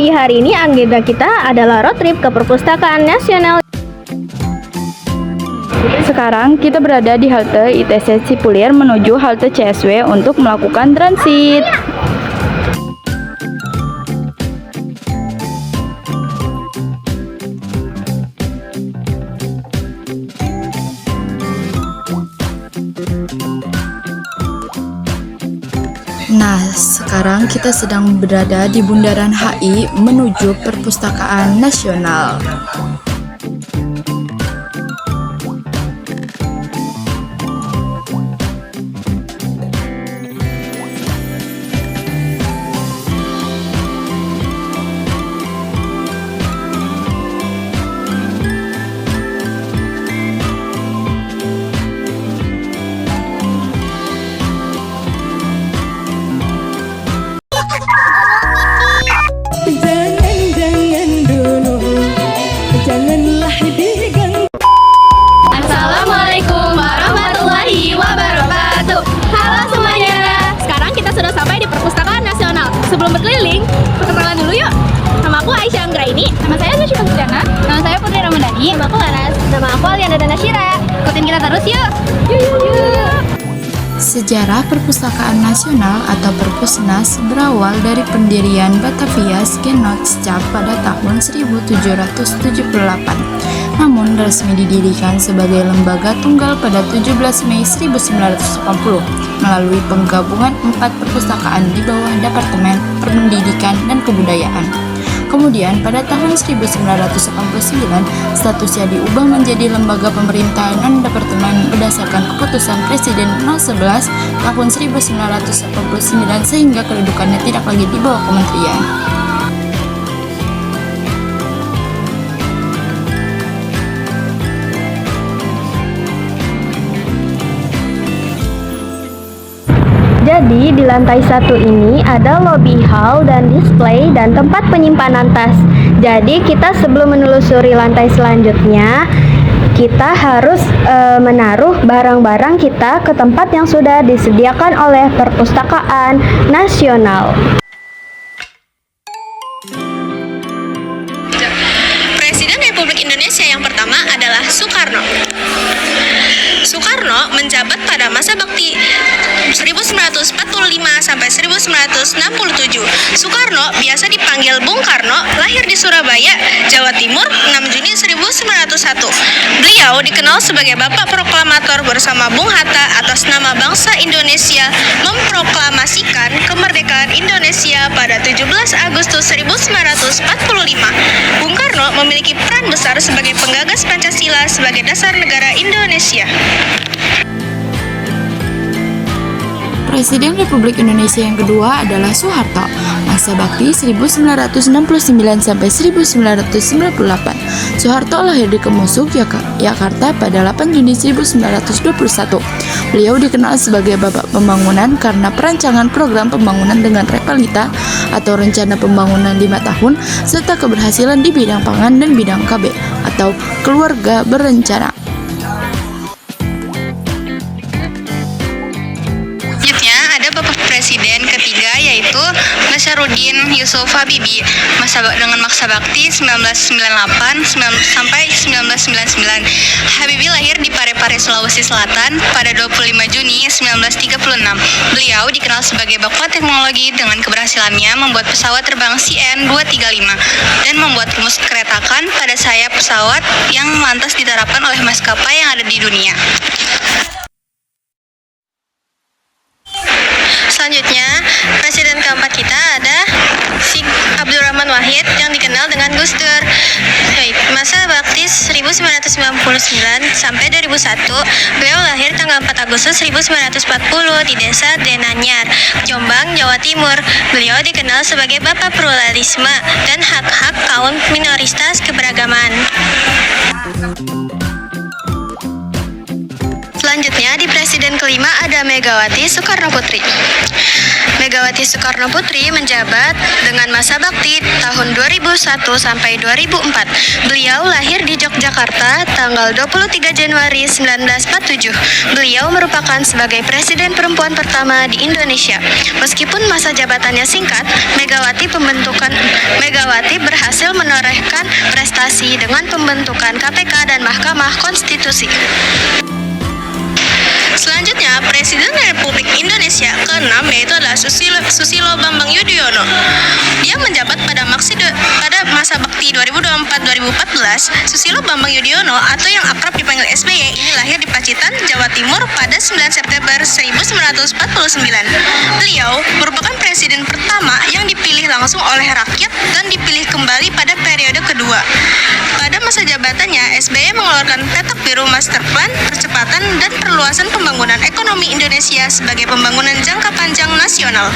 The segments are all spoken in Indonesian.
di hari ini agenda kita adalah road trip ke Perpustakaan Nasional. Sekarang kita berada di halte ITC Cipulir menuju halte CSW untuk melakukan transit. Nah, sekarang kita sedang berada di Bundaran HI menuju Perpustakaan Nasional. Assalamualaikum warahmatullahi wabarakatuh. Halo semuanya. Sekarang kita sudah sampai di Perpustakaan Nasional. Sebelum berkeliling, perkenalan dulu yuk. Nama aku Aisyah Anggraini. Nama saya Nusyika Suryana. Nama saya Putri Ramadhani. Nama aku Laras. Nama aku Alianda Danashira. Ikutin kita terus yuk. Yuk. Sejarah Perpustakaan Nasional atau Perpusnas berawal dari pendirian Batavia Genootschap pada tahun 1778. Namun resmi didirikan sebagai lembaga tunggal pada 17 Mei 1980 melalui penggabungan 4 perpustakaan di bawah Departemen Pendidikan dan Kebudayaan. Kemudian pada tahun 1989 statusnya diubah menjadi lembaga pemerintahan non departemen berdasarkan keputusan Presiden No. 11 tahun 1989 sehingga kedudukannya tidak lagi di bawah kementerian. Jadi di lantai 1 ini ada lobby hall dan display dan tempat penyimpanan tas. Jadi kita sebelum menelusuri lantai selanjutnya, kita harus menaruh barang-barang kita ke tempat yang sudah disediakan oleh Perpustakaan Nasional. Presiden Republik Indonesia yang pertama adalah Soekarno. Soekarno menjabat pada masa bakti 1945 sampai 1967. Soekarno biasa dipanggil Bung Karno, lahir di Surabaya, Jawa Timur, 6 Juni 1901. Beliau dikenal sebagai Bapak Proklamator bersama Bung Hatta atas nama bangsa Indonesia memproklamasikan kemerdekaan Indonesia pada 17 Agustus 1945. Bung Karno memiliki peran besar sebagai penggagas Pancasila sebagai dasar negara Indonesia. Presiden Republik Indonesia yang kedua adalah Soeharto, masa bakti 1969 sampai 1998. Soeharto lahir di Kemusuk, Jakarta pada 8 Juni 1921. Beliau dikenal sebagai Bapak Pembangunan karena perancangan program pembangunan dengan realita atau rencana pembangunan 5 tahun serta keberhasilan di bidang pangan dan bidang KB atau keluarga berencana. Presiden ketiga yaitu Nasaruddin Yusuf Habibie dengan masa bakti 1998 sampai 1999. Habibie lahir di Parepare, Sulawesi Selatan pada 25 Juni 1936. Beliau dikenal sebagai bapak teknologi dengan keberhasilannya membuat pesawat terbang CN-235 dan membuat rumus keretakan pada sayap pesawat yang lantas diterapkan oleh maskapai yang ada di dunia. Selanjutnya, presiden keempat kita ada Abdurrahman Wahid yang dikenal dengan Gus Dur. Masa bakti 1999 sampai 2001, beliau lahir tanggal 4 Agustus 1940 di desa Denanyar, Jombang, Jawa Timur. Beliau dikenal sebagai Bapak Pluralisme dan hak-hak kaum minoritas keberagaman. Selanjutnya di presiden kelima ada Megawati Soekarno Putri. Megawati Soekarno Putri menjabat dengan masa bakti tahun 2001 sampai 2004. Beliau lahir di Yogyakarta tanggal 23 Januari 1947. Beliau merupakan sebagai presiden perempuan pertama di Indonesia. Meskipun masa jabatannya singkat, Megawati berhasil menorehkan prestasi dengan pembentukan KPK dan Mahkamah Konstitusi. Selanjutnya, Presiden Republik Indonesia ke-6 yaitu adalah Susilo Bambang Yudhoyono. Dia menjabat pada masa bakti 2024-2014. Susilo Bambang Yudhoyono atau yang akrab dipanggil SBY ini lahir di Pacitan, Jawa Timur pada 9 September 1949. Beliau merupakan presiden pertama yang dipilih langsung oleh rakyat dan dipilih kembali pada periode kedua. Pada masa jabatannya, SBY mengeluarkan petak biru Master Plan Percepatan dan Perluasan Pembangunan Ekonomi Indonesia sebagai pembangunan jangka panjang nasional.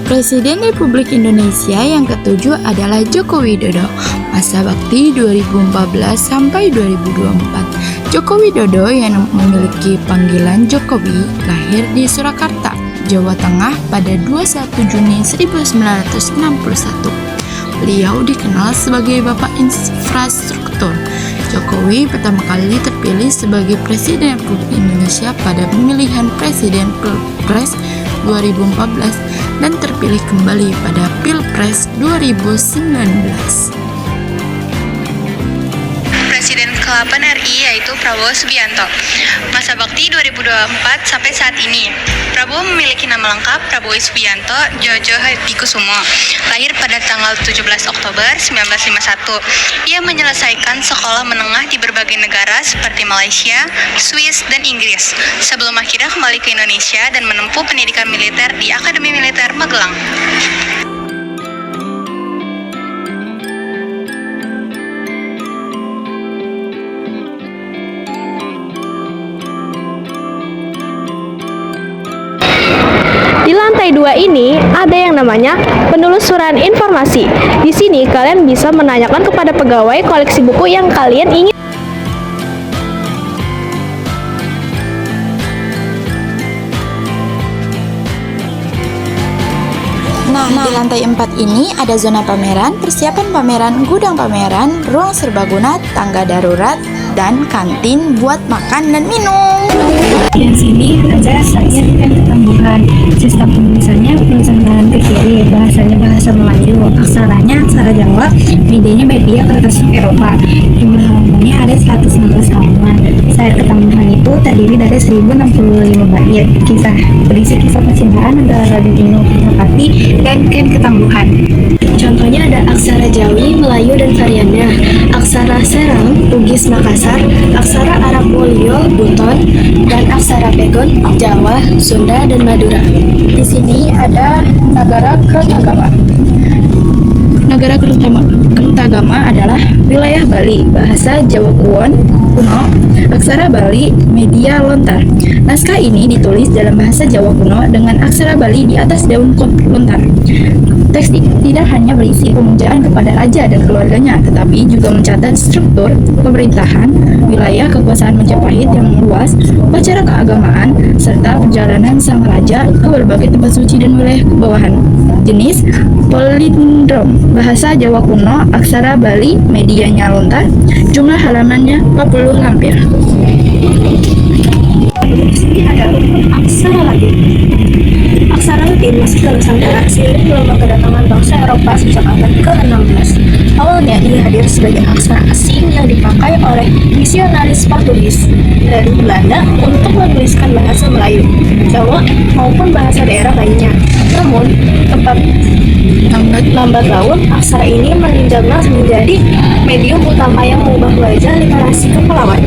Presiden Republik Indonesia yang ketujuh adalah Joko Widodo, masa bakti 2014 sampai 2024. Joko Widodo yang memiliki panggilan Jokowi lahir di Surakarta, Jawa Tengah pada 21 Juni 1961. Beliau dikenal sebagai Bapak Infrastruktur. Jokowi pertama kali terpilih sebagai Presiden Republik Indonesia pada pemilihan Presiden Pilpres 2014 dan terpilih kembali pada Pilpres 2019. Presiden ke-8 RI yaitu Prabowo Subianto. Masa bakti 2024 sampai saat ini. Prabowo memiliki nama lengkap Prabowo Subianto Djodjo Hadikusumo. Lahir pada tanggal 17 Oktober 1951. Ia menyelesaikan sekolah menengah di berbagai negara seperti Malaysia, Swiss, dan Inggris. Sebelum akhirnya kembali ke Indonesia dan menempuh pendidikan militer di Akademi Militer Magelang. Di lantai 2 ini ada yang namanya penelusuran informasi. Di sini kalian bisa menanyakan kepada pegawai koleksi buku yang kalian ingin. Nah, di lantai 4 ini ada zona pameran, persiapan pameran, gudang pameran, ruang serbaguna, tangga darurat, dan kantin buat makan dan minum. Di sini ada saya kan ketambuhan. Sistem penulisannya penulisan kanan ke kiri, bahasanya bahasa Melayu, aksaranya aksara Jawa, medianya media kertas Eropa. Jumlah halamannya ada 116 halaman. Sayap ketambuhan itu terdiri dari 1065 bait. Berisi kisah percintaan antara Raden Inu Pati dan Ken Ketambuhan. Contohnya ada aksara Jawi, Melayu, dan variannya, aksara Serang, Bugis, Makassar, aksara Arab Wolio, Buton, dan aksara Pegon, Jawa, Sunda, dan Madura. Di sini ada negara Kertagama. Negara Kertagama adalah wilayah Bali, bahasa Jawa kuno, aksara Bali, media lontar. Naskah ini ditulis dalam bahasa Jawa kuno dengan aksara Bali di atas daun lontar. Teks tidak hanya berisi pemujaan kepada raja dan keluarganya, tetapi juga mencatat struktur pemerintahan, wilayah kekuasaan Majapahit yang luas, upacara keagamaan, serta perjalanan sang raja ke berbagai tempat suci dan wilayah kebawahan. Jenis palindrom, bahasa Jawa kuno, aksara Bali, medianya lontar, jumlah halamannya 40 lembar. Ini ada aksara Latin. Aksara Latin masuk ke Nusantara seiring gelombang kedatangan bangsa Eropa sejak abad ke-16. Awalnya ia hadir sebagai aksara asing yang dipakai oleh misionaris Portugis dari Belanda untuk menuliskan bahasa Melayu, Jawa, maupun bahasa daerah lainnya. Namun, lambat laun, aksara ini menjadi medium utama yang mengubah wajah literasi kepulauan.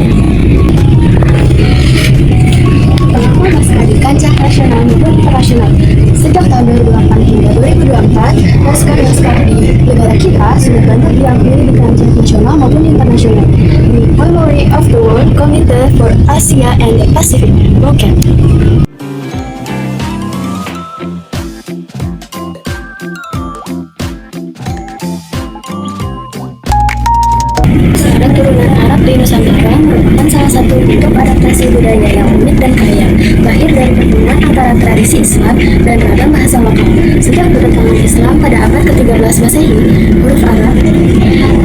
Naskah di kancah nasional maupun internasional. Sejak tahun 2008 hingga 2024, naskah-naskah di negara kita sudah banyak diambil di kancah nasional maupun internasional. The Memory of the World Committee for Asia and the Pacific, MOCAP. Dan turunan Arab di Nusantara merupakan salah satu bentuk adaptasi budaya yang unik dan kaya, lahir dari pertemuan antara tradisi Islam dan ragam bahasa lokal. Sejak kedatangan Islam pada abad ke-13 Masehi, huruf Arab,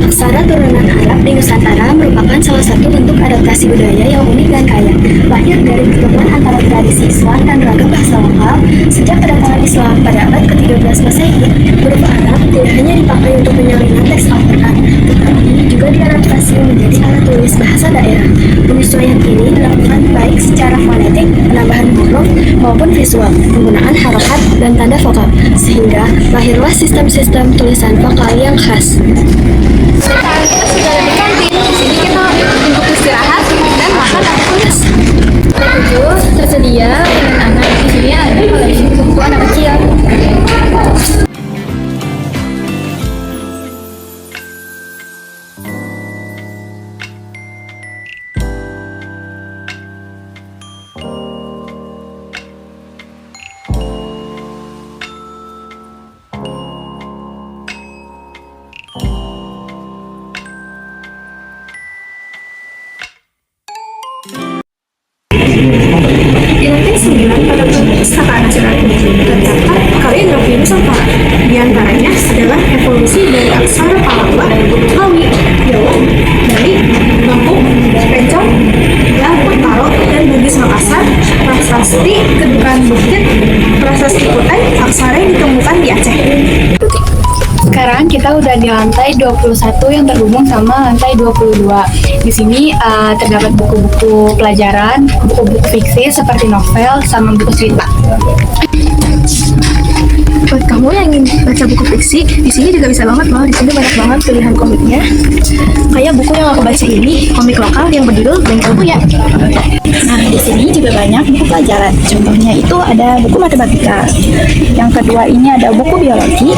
aksara turunan Arab di Nusantara merupakan salah satu bentuk adaptasi budaya yang unik dan kaya, lahir dari pertemuan antara tradisi Islam dan ragam bahasa lokal. Sejak kedatangan Islam pada abad ke-13 Masehi, huruf Arab tidak hanya dipakai untuk penyalinan teks Al-Quran, tetapi juga diadaptasi menjadi alat tulis bahasa daerah. Penyesuaian ini dilakukan baik secara fonetik, penambahan huruf, maupun visual, penggunaan harokat dan tanda vokal, sehingga lahirlah sistem-sistem tulisan vokal yang khas. Sekarang kita sudah di kantin. Di sini kita untuk istirahat dan makan atau tulis. Buku tersedia anak-anak. Di sini ada koleksi buku anak kecil. Di lantai 9 pada Pustaka Nasional ini terdapat kaligrafi Nusantara. Di antaranya adalah evolusi dari aksara Pallawa, Kawi, Jawa, Bali, Lampung, Pencong, Lampung Taro, dan Bugis Makassar, prasasti Kedukan Bukit, prasasti Kutai, aksara yang ditemukan di Aceh. Sekarang kita udah di lantai 21 yang terhubung sama lantai 22. Di sini terdapat buku-buku pelajaran, buku-buku fiksi seperti novel, sama buku cerita. Buat kamu yang ingin baca buku fiksi, di sini juga bisa banget loh. Di sini banyak banget pilihan komiknya. Kayak buku yang aku baca ini, komik lokal yang berjudul Bengkel Buya. Nah, di sini juga banyak buku pelajaran. Contohnya itu ada buku matematika. Yang kedua ini ada buku biologi.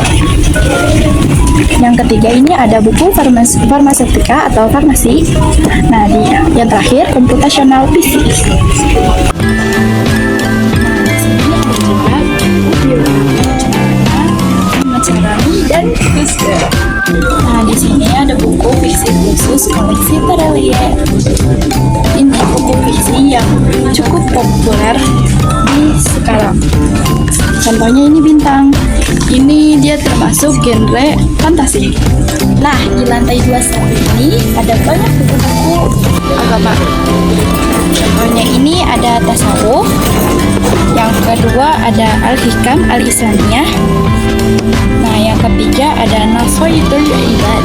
Yang ketiga ini ada buku farmaseutika atau farmasi. Nah, yang terakhir komputasional PC. Dan nah, di sini ada buku fiksi khusus koleksi Terelie. Ini buku fiksi yang cukup populer di sekarang. Contohnya ini Bintang. Ini dia termasuk genre fantasi. Nah, di lantai 21 ini ada banyak buku-buku agama. Contohnya ini ada tasawuf. Yang kedua ada Al-Hikam Al-Islamiyah. Nah, yang ketiga ada Nasoitul Ibad.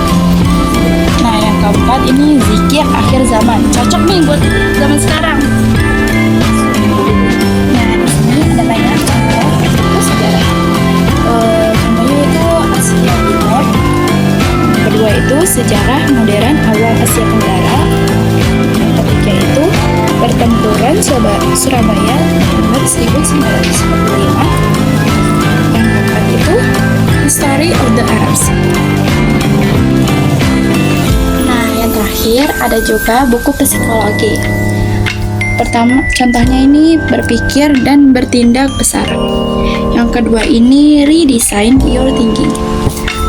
Nah, yang keempat ini zikir akhir zaman. Cocok nih buat zaman sekarang. Nah, di sini ada banyak contoh buku sejarah. Contohnya itu Asia Timur. Yang kedua itu sejarah modern awal Asia Tenggara. Yang ketiga itu pertempuran Surabaya tahun 1945. Yang keempat itu History of the Arabs. Nah, yang terakhir ada juga buku psikologi. Pertama, contohnya ini berpikir dan bertindak besar. Yang kedua ini redesign your thinking.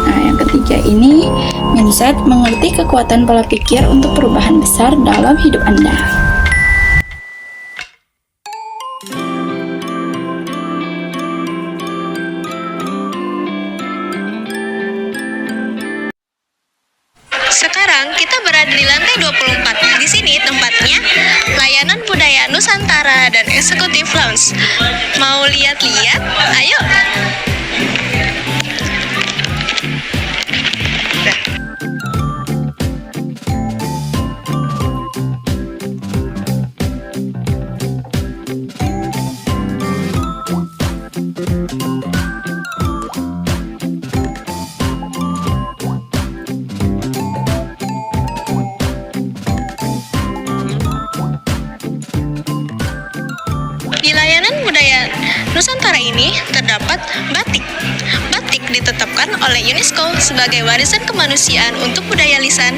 Nah, yang ketiga ini mindset, mengerti kekuatan pola pikir untuk perubahan besar dalam hidup Anda. Sekarang kita berada di lantai 24. Di sini tempatnya layanan budaya Nusantara dan eksekutif lounge. Mau lihat-lihat? Ayo. Di layanan budaya Nusantara ini terdapat batik. Batik ditetapkan oleh UNESCO sebagai warisan kemanusiaan untuk budaya lisan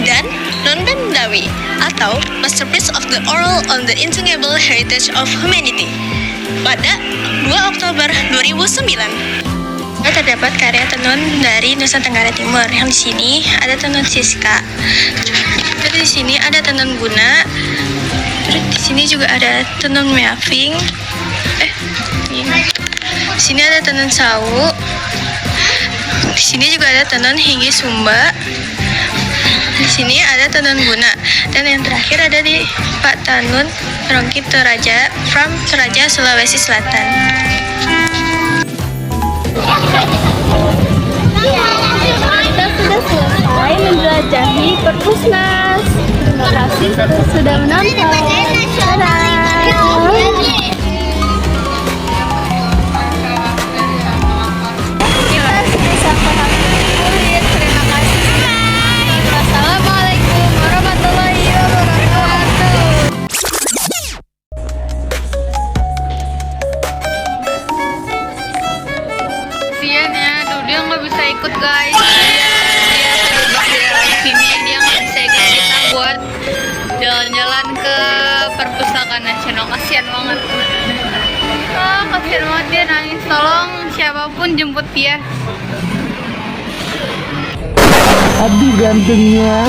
dan non-bendawi atau Masterpiece of the Oral on the Intangible Heritage of Humanity pada 2 Oktober 2009. Terdapat karya tenun dari Nusa Tenggara Timur. Yang di sini ada tenun Siska. Di sini ada tenun Guna, Sini juga ada tenun meafing. Ini. Sini ada tenun sawu. Di sini juga ada tenun hinggi sumba. Di sini ada tenun guna. Dan yang terakhir ada di Pak Tanun Rongkit Toraja from Toraja, Sulawesi Selatan. Kita sudah selesai menjelajahi Perpusnas. Terima kasih sudah menonton. Dadah. Kita sudah sampai habis kulit. Terima kasih. Wassalamualaikum warahmatullahi wabarakatuh. Kasian ya, dia nggak bisa ikut guys. Dia terjebak di dalam sini, dia nggak bisa ikut kita buat jalan-jalan ke Perpustakaan Nasional. Kasian banget. Kasian banget, dia nangis. Tolong siapapun jemput dia. Abi gantengnya.